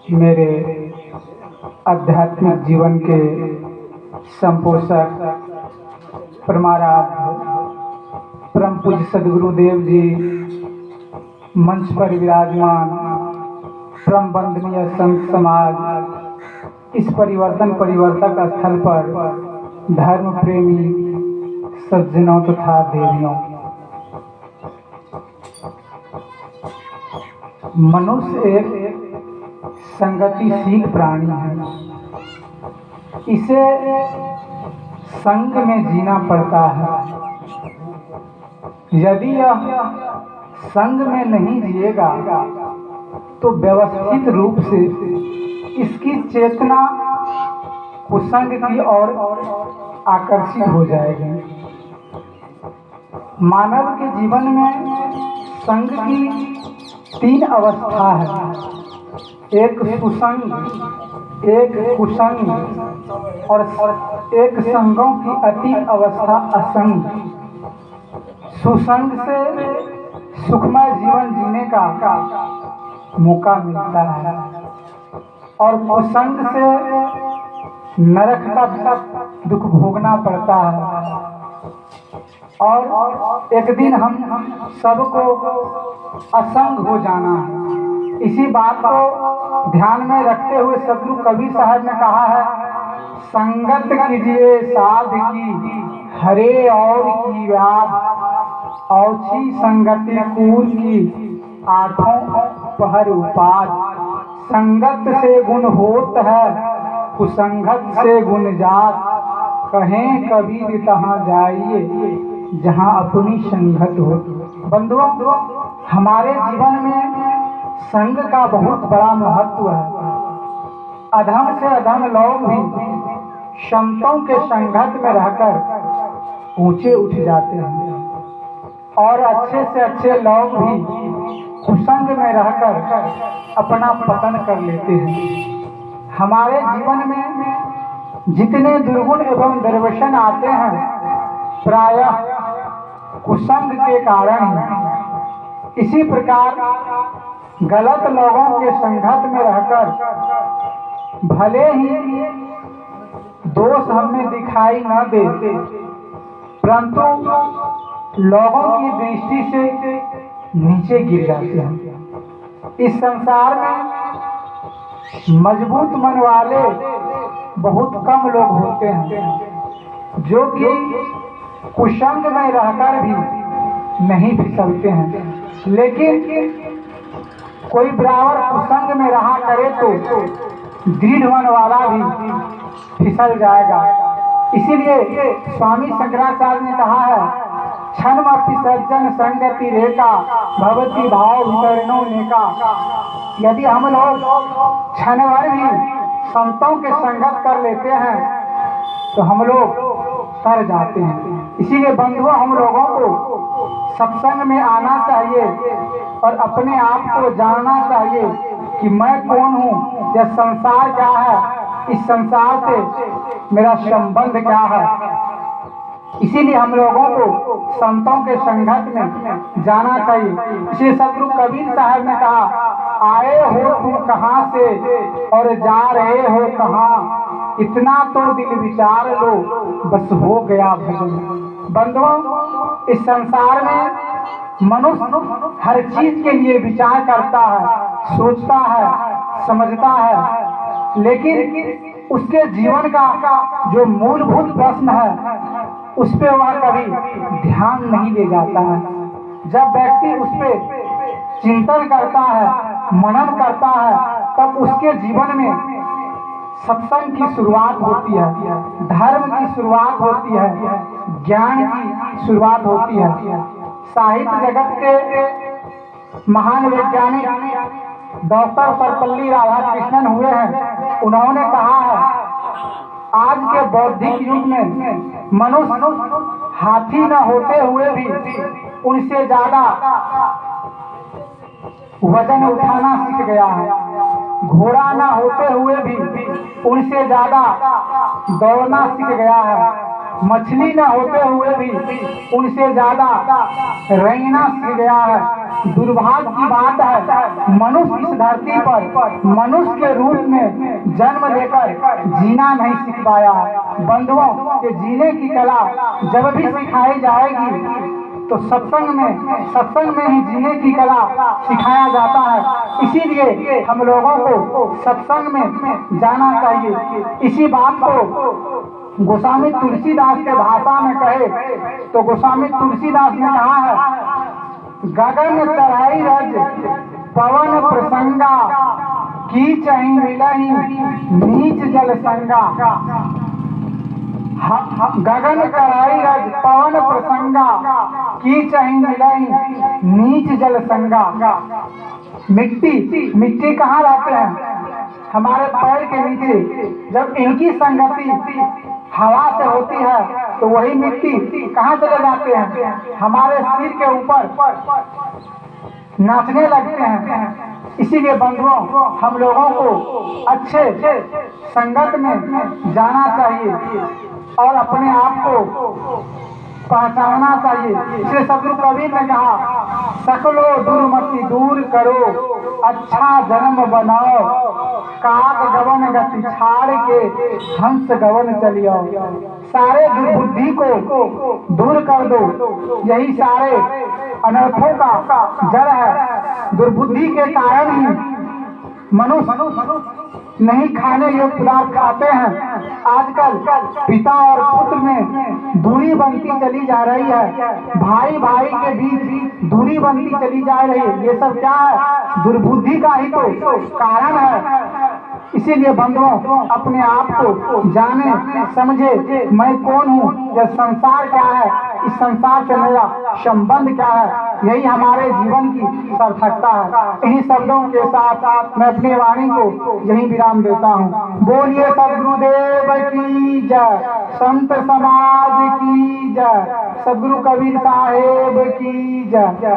मेरे आध्यात्मिक जीवन के संपोषक परमाराध्य परम पूज्य सदगुरुदेव जी मंच पर विराजमान परम वंदनीय संत समाज इस परिवर्तक स्थल पर धर्म प्रेमी सज्जनों तथा देवियों, मनुष्य एक संगतिशील प्राणी है। इसे संग में जीना पड़ता है। यदि यह संग में नहीं जिएगा तो व्यवस्थित रूप से इसकी चेतना कुसंग की ओर आकर्षित हो जाएगी। मानव के जीवन में संग की 3 अवस्था है, एक सुसंग, एक कुसंग और एक संगों की अति अवस्था असंग। सुसंग से सुखमय जीवन जीने का मौका मिलता है और कुसंग से नरक का दुख भोगना पड़ता है। और एक दिन हम सबको असंग हो जाना है। इसी बात को ध्यान में रखते हुए सदगुरु कबीर साहब ने कहा है, संगत कीजिए साध की हरे और की व्याध, औछी संगति कूर की आठों पहर उपाद। संगत से गुण होत है, कुसंगत से गुण जात। कहें कबीर तहाँ जाइए जहाँ अपनी संगत हो। बंधुओं, हमारे जीवन में संग का बहुत बड़ा महत्व है। अधम से अधम लोग भी संतों के संगत में रहकर ऊंचे उठ जाते हैं और अच्छे से अच्छे लोग भी कुसंग में रहकर अपना पतन कर लेते हैं। हमारे जीवन में जितने दुर्गुण एवं दुर्व्यसन आते हैं प्रायः कुसंग के कारण ही। इसी प्रकार गलत लोगों के संगत में रहकर भले ही दोष हमें दिखाई न देते, परंतु लोगों की दृष्टि से नीचे गिर जाते हैं। इस संसार में मजबूत मन वाले बहुत कम लोग होते हैं जो कि कुसंग में रहकर भी नहीं फिसलते हैं। लेकिन कोई बराबर कुसंग में रहा करे तो दृढ़ मन वाला भी फिसल जाएगा। इसीलिए स्वामी शंकराचार्य ने कहा है, क्षण सज्जन संगति रेखा भगवती भाव वितरणों नेका। यदि हम लोग क्षण भर भी संतों के संगत कर लेते हैं तो हम लोग तर जाते हैं। इसीलिए बंधुओं, हम लोगों को सत्संग में आना चाहिए और अपने आप को जानना चाहिए कि मैं कौन हूँ, यह संसार क्या है, इस संसार से मेरा संबंध क्या है। इसीलिए हम लोगों को संतों के संगत में जाना चाहिए। इसलिए सदगुरु कबीर साहब ने कहा, आए हो तुम कहाँ से और जा रहे हो कहाँ, इतना तो दिल विचार लो बस हो गया भजन। बंधुओं, इस संसार में मनुष्य हर चीज के लिए विचार करता है, सोचता है, समझता है, लेकिन उसके जीवन का जो मूलभूत प्रश्न है उस पे वह कभी ध्यान नहीं दे जाता है। जब व्यक्ति उस पे चिंतन करता है, मनन करता है, तब उसके जीवन में सत्संग की शुरुआत होती है, धर्म की शुरुआत होती है, ज्ञान की शुरुआत होती है। साहित्य जगत के महान वैज्ञानिक डॉक्टर सर्वपल्ली राधाकृष्णन हुए हैं। उन्होंने कहा है, आज के बौद्धिक युग में मनुष्य हाथी न होते हुए भी उनसे ज्यादा वजन उठाना सीख गया है, घोड़ा न होते हुए भी उनसे ज्यादा दौड़ना सीख गया है, मछली न होते हुए भी उनसे ज्यादा रेंगना सीख गया है। दुर्भाग्य की बात है मनुष्य इस धरती पर मनुष्य के रूप में जन्म लेकर जीना नहीं सीख पाया। बंधुओं, के जीने की कला जब भी सिखाई जाएगी तो सत्संग में ही जीने की कला सिखाया जाता है। इसीलिए हम लोगों को सत्संग में जाना चाहिए। इसी बात को गोस्वामी तुलसीदास के भाषा में कहे तो गोस्वामी तुलसीदास ने कहा है, गगन चढ़ाई रज पवन प्रसंगा की चही मिलही नीच जल संगा। गगन चढ़ाई रज पवन प्रसंगा की चही मिलही नीच जल संगा। मिट्टी कहाँ रहते हैं? हमारे पैर के नीचे। जब इनकी संगति हवा से होती है तो वही मिट्टी कहाँ चले जाते हैं? हमारे सिर के ऊपर नाचने लगते हैं। इसीलिए बंधुओं, हम लोगों को अच्छे संगत में जाना चाहिए और अपने आप को पहचानना चाहिए। इसलिए सदगुरु कबीर ने कहा, सकलो दुर्मति दूर करो अच्छा जन्म बनाओ, काक गवन गति छाड़ के हंस गवन चलियो। सारे दुर्बुद्धि को दूर कर दो, यही सारे अनर्थों का जड़ है। दुर्बुद्धि के कारण ही मनुष्य नहीं खाने योग्य पदार्थ खाते हैं। आजकल पिता और पुत्र में दूरी बनती चली जा रही है, भाई भाई के बीच दूरी बनती चली जा रही है। ये सब क्या है? दुर्बुद्धि का ही तो कारण है। इसीलिए बंधुओं, अपने आप को जाने समझे, मैं कौन हूँ, यह संसार क्या है, इस संसार से मेरा संबंध क्या है, यही हमारे जीवन की सार्थकता है। इन्हीं शब्दों के साथ मैं अपनी वाणी को यही विराम देता हूँ। बोलिए सदगुरुदेव की जय, संत समाज की जय, सदगुरु कबीर साहेब की जय।